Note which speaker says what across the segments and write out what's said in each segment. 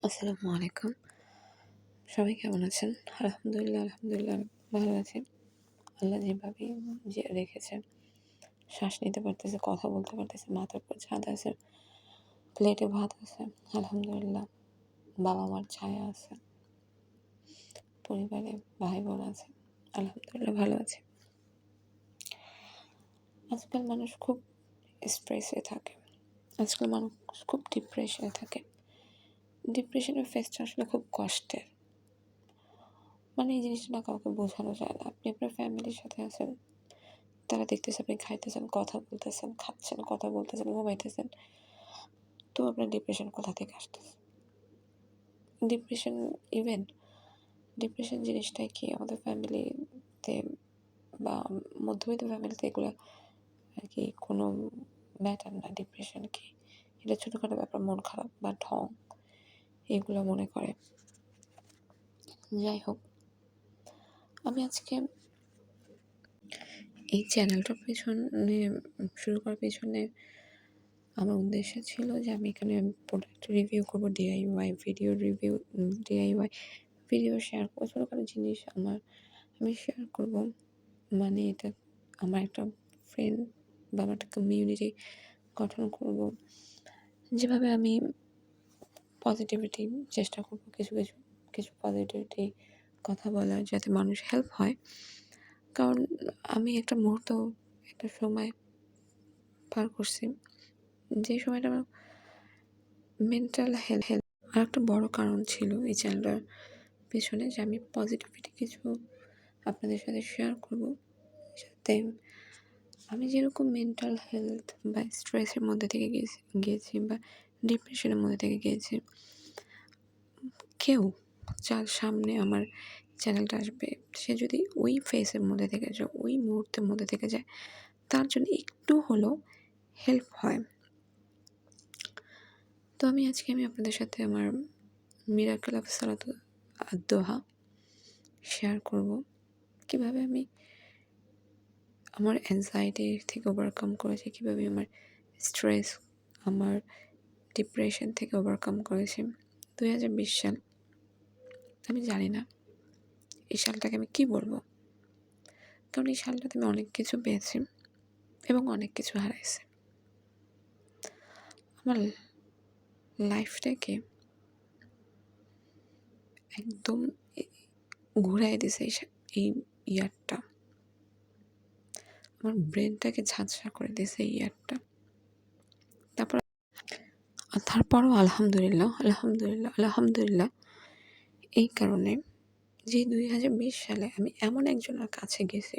Speaker 1: আসসালামু আলাইকুম। সবাই কেমন আছেন? আলহামদুলিল্লাহ ভালো আছি। আল্লাহ যেভাবে রেখেছেন, শ্বাস নিতে পারতেছি, কথা বলতে পারতেছি, মাথার উপর ছাদ আছে, প্লেটে ভাত আছে। আলহামদুলিল্লাহ। বাবা-মার ছায়া আছে, পরিবারে ভাই-বোন আছে। আলহামদুলিল্লাহ ভালো আছি। আজকাল মানুষ খুব স্ট্রেসে থাকে। আজকাল মানুষ খুব ডিপ্রেশনে থাকে। ডিপ্রেশনের ফেজটা আসলে খুব কষ্টের। এই জিনিসটা না কাউকে বোঝানো যায় না। আপনি আপনার ফ্যামিলির সাথে আছেন, তারা দেখতেছে আপনি খাইতেছেন, কথা বলতেছেন, খাচ্ছেন, কথা বলতেছেন, ঘুমাইতেছেন। তো আপনার ডিপ্রেশন কোথা থেকে আসতেছে? ডিপ্রেশন ইভেন ডিপ্রেশন জিনিসটাই কি আমাদের ফ্যামিলিতে বা মধ্যবিত্ত ফ্যামিলিতে এগুলো আর কি কোনো ম্যাটার না। ডিপ্রেশন কি? এটা ছোটোখাটো ব্যাপার, মন খারাপ বা ঢং এগুলো মনে করে। যাই হোক, আমি আজকে এই চ্যানেলটার পেছনে শুরু করার পেছনে আমার উদ্দেশ্য ছিল যে আমি এখানে প্রোডাক্ট রিভিউ করবো, ডিআইওয়াই ভিডিও শেয়ার করবো, ছোটোখাটো জিনিস আমি শেয়ার করবো। এটা আমার একটা ফ্রেন্ড বা আমার একটা কমিউনিটি গঠন করব, যেভাবে আমি পজিটিভিটি চেষ্টা করবো, কিছু পজিটিভিটি কথা বলার, যাতে মানুষ হেল্প হয়। কারণ আমি একটা মুহূর্ত, একটা সময় পার করছি, যে সময়টা আমার মেন্টাল হেলথ আর একটা বড় কারণ ছিল এই চ্যানেলটার পেছনে, যে আমি পজিটিভিটি কিছু আপনাদের সাথে শেয়ার করব, যাতে আমি যেরকম মেন্টাল হেলথ বা স্ট্রেসের মধ্যে থেকে গিয়েছি বা ডিপ্রেশনের মধ্যে থেকে গিয়েছি, কেউ যার সামনে আমার চ্যানেলটা আসবে, সে যদি ওই ফেসের মধ্যে থেকে যায়, ওই মুহূর্তের মধ্যে থেকে যায়, তার জন্য একটু হলেও হেল্প হয়। তো আজকে আমি আপনাদের সাথে আমার মিরাকেল অফ সালাতুল আদ দোহা শেয়ার করব, কীভাবে আমি আমার অ্যাংজাইটি থেকে ওভারকাম করেছি, কীভাবে আমার স্ট্রেস, আমার ডিপ্রেশন থেকে ওভারকাম করেছি। 2020 সাল, আমি জানি না এই সালটাকে আমি কী বলবো, কারণ এই সালটাতে আমি অনেক কিছু পেয়েছি এবং অনেক কিছু হারাইছি। আমার লাইফটাকে একদম ঘুরাই দিছে এই ইয়ারটা, আমার ব্রেনটাকে ঝাঁঝরা করে দিয়েছে এই ইয়ারটা। তারপরও আলহামদুলিল্লাহ এই কারণে যে 2020 সালে আমি এমন একজনের কাছে গেছি,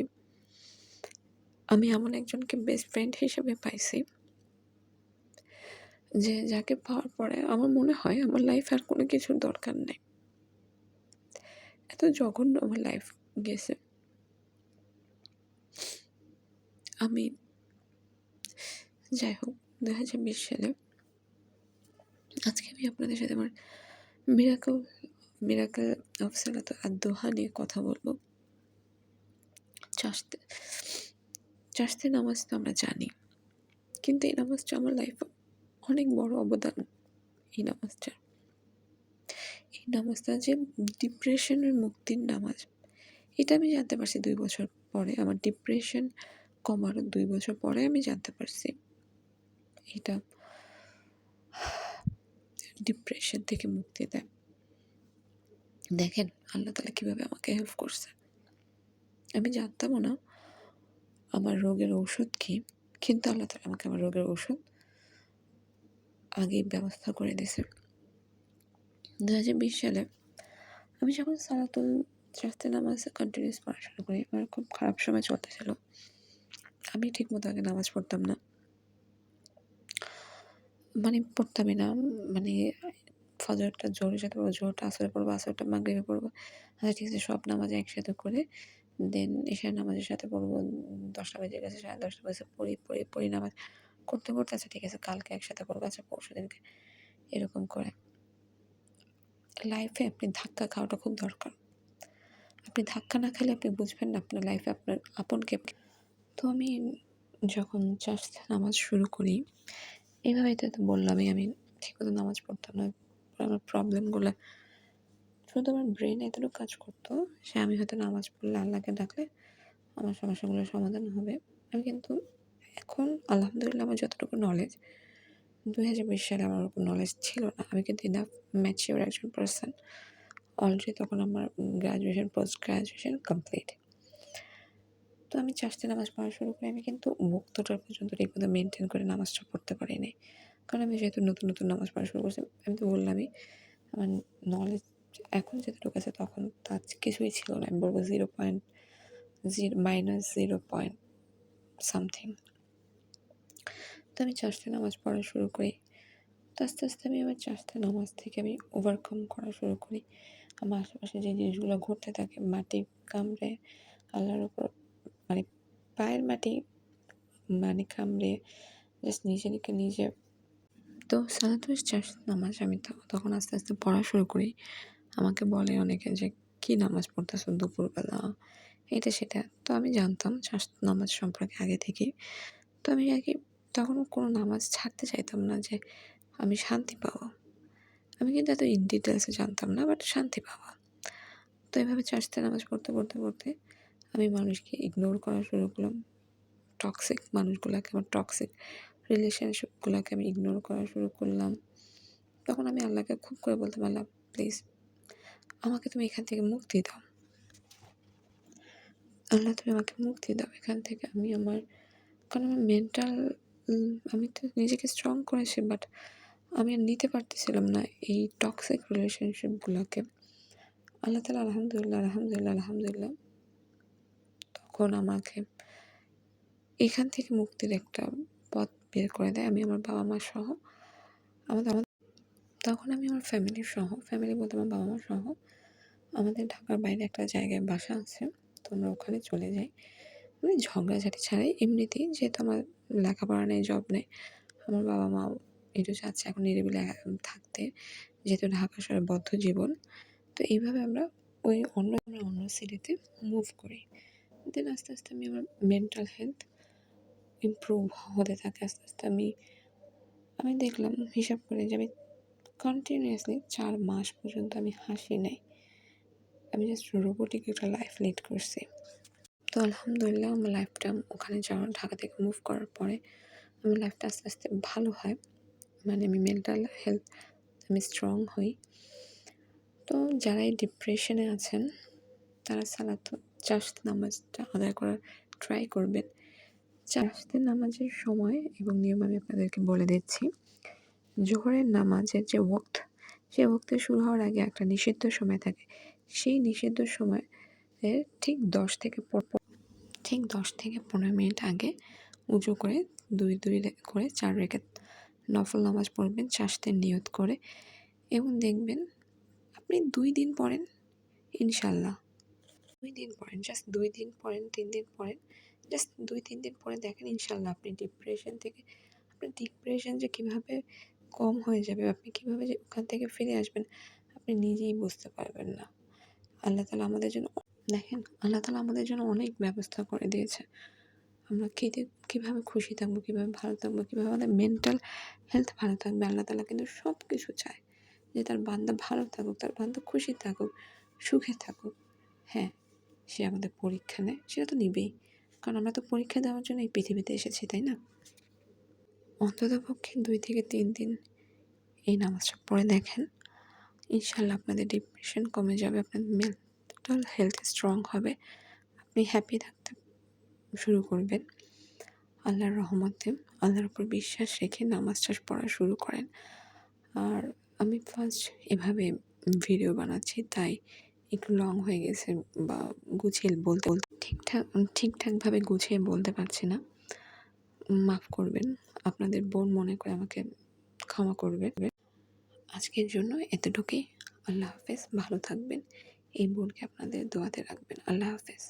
Speaker 1: আমি এমন একজনকে বেস্ট ফ্রেন্ড হিসেবে পাইছি, যে যাকে পাওয়ার পরে আমার মনে হয় আমার লাইফ আর কোনো কিছুর দরকার নেই। এত জঘন্য আমার লাইফ গেছে। যাই হোক, 2020 সালে আজকে আমি আপনাদের সাথে আমার মিরাকেল অফ সালাতুল আদ দোহা নিয়ে কথা বলবো। চাষতে নামাজ তো আমরা জানি, কিন্তু এই নামাজটা আমার লাইফে অনেক বড় অবদান। এই নামাজটা যে ডিপ্রেশনের মুক্তির নামাজ, এটা আমি জানতে পারছি 2 বছর পরে। আমার ডিপ্রেশন কমার 2 বছর পরে আমি জানতে পারছি এটা ডিপ্রেশন থেকে মুক্তি দেয়। দেখেন আল্লাহ তাআলা কীভাবে আমাকে হেল্প করছে। আমি জানতামও না আমার রোগের ঔষধ কী, কিন্তু আল্লাহ তাআলা আমাকে আমার রোগের ঔষধ আগেই ব্যবস্থা করে দিয়েছে। 2020 সালে আমি যখন চাষতে নামাজ কন্টিনিউস পড়া শুরু করি, আমার খুব খারাপ সময় চলতেছিল। আমি ঠিকমতো আগে নামাজ পড়তাম না, পড়তামই না। ফজরটা জোহরের সাথে পড়বো, জোহরটা আসরে পড়বো, আসরটা মাগরিবে পড়বো। আচ্ছা ঠিক আছে, সব নামাজ একসাথে করে দেন এশার নামাজের সাথে পড়বো। 10টা বেজে গেছে, 10:30 বাজে, পড়ি নামাজ করতে আচ্ছা ঠিক আছে কালকে একসাথে পড়বো, আচ্ছা পরশু দিনকে, এরকম করে। লাইফে আপনি ধাক্কা খাওয়াটা খুব দরকার। আপনি ধাক্কা না খেলে আপনি বুঝবেন না আপনার লাইফে আপনার আপনকে। তো আমি যখন নামাজ শুরু করি, এইভাবেই তো বললামই, আমি ঠিকমতো নামাজ পড়তাম না, পর আমার প্রবলেমগুলো শুধু আমার ব্রেনে এতটুকু কাজ করতো যে আমি হয়তো নামাজ পড়লে আল্লাহকে ডাকলে আমার সমস্যাগুলোর সমাধান হবে। আমি কিন্তু এখন আলহামদুলিল্লাহ আমার যতটুকু নলেজ 2020 সালে আমার ওরকম নলেজ ছিল না। আমি কিন্তু ইনাফ ম্যাচিউর একজন পারসন। অলরেডি তখন আমার গ্র্যাজুয়েশন, পোস্ট গ্র্যাজুয়েশন কমপ্লিট। তো আমি চারটে নামাজ পড়া শুরু করি। আমি কিন্তু মুক্তটা পর্যন্ত ঠিকমতো মেনটেন করে নামাজটা পড়তে পারি নাই। কারণ আমি যেহেতু নতুন নামাজ পড়া শুরু করছি, আমি তো বললামই আমার নলেজ এখন যেতটুকু আছে তখন তার কিছুই ছিল না। আমি বলবো -0 সামথিং। তো আমি চারটে নামাজ পড়া শুরু করি। তো আস্তে আস্তে আমি আমার চারটে নামাজ থেকে আমি ওভারকাম করা শুরু করি। আমার আশেপাশে যে জিনিসগুলো ঘটতে থাকে, মাটি কামড়ে আল্লাহর উপর মানে পায়ের মাটি কামড়ে জাস্ট নিজে তো সালাতুল নামাজ আমি তখন আস্তে আস্তে পড়া শুরু করি। আমাকে বলে অনেকে যে কী নামাজ পড়তেছো দুপুরবেলা, এটা সেটা। তো আমি জানতাম নামাজ সম্পর্কে আগে থেকেই। তো আমি আর কি তখন কোনো নামাজ ছাড়তে চাইতাম না যে আমি শান্তি পাবো। আমি কিন্তু এত ইন ডিটেলসে জানতাম না, বাট শান্তি পাবো। তো এভাবে নামাজ পড়তে আমি মানুষকে ইগনোর করা শুরু করলাম। টক্সিক মানুষগুলোকে, আমার টক্সিক রিলেশনশিপগুলোকে আমি ইগনোর করা শুরু করলাম। তখন আমি আল্লাহকে খুব করে বলতাম, আল্লাহ প্লিজ আমাকে তুমি এখান থেকে মুক্তি দাও। আল্লাহ তুমি আমাকে মুক্তি দাও এখান থেকে। কারণ আমার মেন্টাল আমি তো নিজেকে স্ট্রং করেছি, বাট আমি আর নিতে পারতেছিলাম না এই টক্সিক রিলেশনশিপগুলোকে। আল্লাহ তাআলা আলহামদুলিল্লাহ তখন আমাকে এখান থেকে মুক্তির একটা পথ বের করে দেয়। আমি আমার বাবা মা সহ তখন আমি আমার ফ্যামিলি বলতে আমার বাবা মা সহ আমাদের ঢাকার বাইরে একটা জায়গায় বাসা আছে। তো আমরা ওখানে চলে যাই। মানে ঝগড়াঝাটি ছাড়াই এমনিতেই, যেহেতু আমার লেখাপড়া নেই, জব নেই, আমার বাবা মাও একটু চাচ্ছে এখন নিরিবিলি থাকতে, যেহেতু ঢাকা শহরে বদ্ধ জীবন। তো এইভাবে আমরা অন্য সিটিতে মুভ করি। দেন আস্তে আস্তে আমি আমার মেন্টাল হেলথ ইমপ্রুভ হতে থাকে। আস্তে আস্তে আমি দেখলাম হিসাব করে যে আমি কন্টিনিউয়াসলি 4 মাস পর্যন্ত আমি হাসি নাই। আমি জাস্ট রোবটিক একটা লাইফ লিড করছি। তো আলহামদুলিল্লাহ আমার লাইফটা ওখানে ঢাকা থেকে মুভ করার পরে আমার লাইফটা আস্তে আস্তে ভালো হয়। মানে আমি মেন্টাল হেলথ আমি স্ট্রং হই। তো যারা এই ডিপ্রেশনে আছেন তারা সালাতুল নামাজটা আদায় করার ট্রাই করবেন। নামাজের সময় এবং নিয়ম আমি আপনাদেরকে বলে দিচ্ছি। জোহরের নামাজের যে ওয়াক্ত, সেই ওয়াক্তে শুরু হওয়ার আগে একটা নিষিদ্ধ সময় থাকে। সেই নিষিদ্ধ সময় ঠিক 10 থেকে 15 মিনিট আগে উজু করে 2 করে 4 রাকাত নফল নামাজ পড়বেন চাষতের নিয়ত করে। এবং দেখবেন আপনি 2 দিন পড়েন, ইনশাল্লাহ 2 দিন পড়েন, জাস্ট 2 দিন পড়েন, 3 দিন পড়েন, জাস্ট 2-3 দিন পরে দেখেন ইনশাল্লাহ আপনার ডিপ্রেশন যে কীভাবে কম হয়ে যাবে, আপনি কীভাবে যে ওখান থেকে ফিরে আসবেন আপনি নিজেই বুঝতে পারবেন না। আল্লাহ তাআলা আমাদের জন্য অনেক ব্যবস্থা করে দিয়েছে। আমরা কীভাবে খুশি থাকবো, কীভাবে ভালো থাকবো, কীভাবে আমাদের মেন্টাল হেলথ ভালো থাকবে। আল্লাহ তাআলা কিন্তু সব কিছু চায় যে তার বান্দা ভালো থাকুক, তার বান্দা খুশি থাকুক, সুখে থাকুক। হ্যাঁ, সে আমাদের পরীক্ষা নেয়, সেটা তো নিবেই, কারণ আমরা তো পরীক্ষা দেওয়ার জন্য এই পৃথিবীতে এসেছি, তাই না? অন্ততপক্ষে 2 থেকে 3 দিন এই নামাজটা পড়ে দেখেন, ইনশাল্লাহ আপনাদের ডিপ্রেশন কমে যাবে, আপনাদের মেন্টাল হেলথ স্ট্রং হবে, আপনি হ্যাপি থাকতে শুরু করবেন। আল্লাহর রহমতে আল্লাহর উপর বিশ্বাস রেখে নামাজটা পড়া শুরু করেন। আর আমি ফার্স্ট এভাবে ভিডিও বানাচ্ছি, তাই একটু লং হয়ে গেছে বা গুছিয়ে বলতে ঠিকঠাকভাবে গুছিয়ে বলতে পারছি না, মাফ করবেন। আপনাদের বোন মনে করে আমাকে ক্ষমা করবেন। আজকের জন্য এতটুকুই। আল্লাহ হাফেজ, ভালো থাকবেন। এই বোনকে আপনাদের দোয়াতে রাখবেন। আল্লাহ হাফেজ।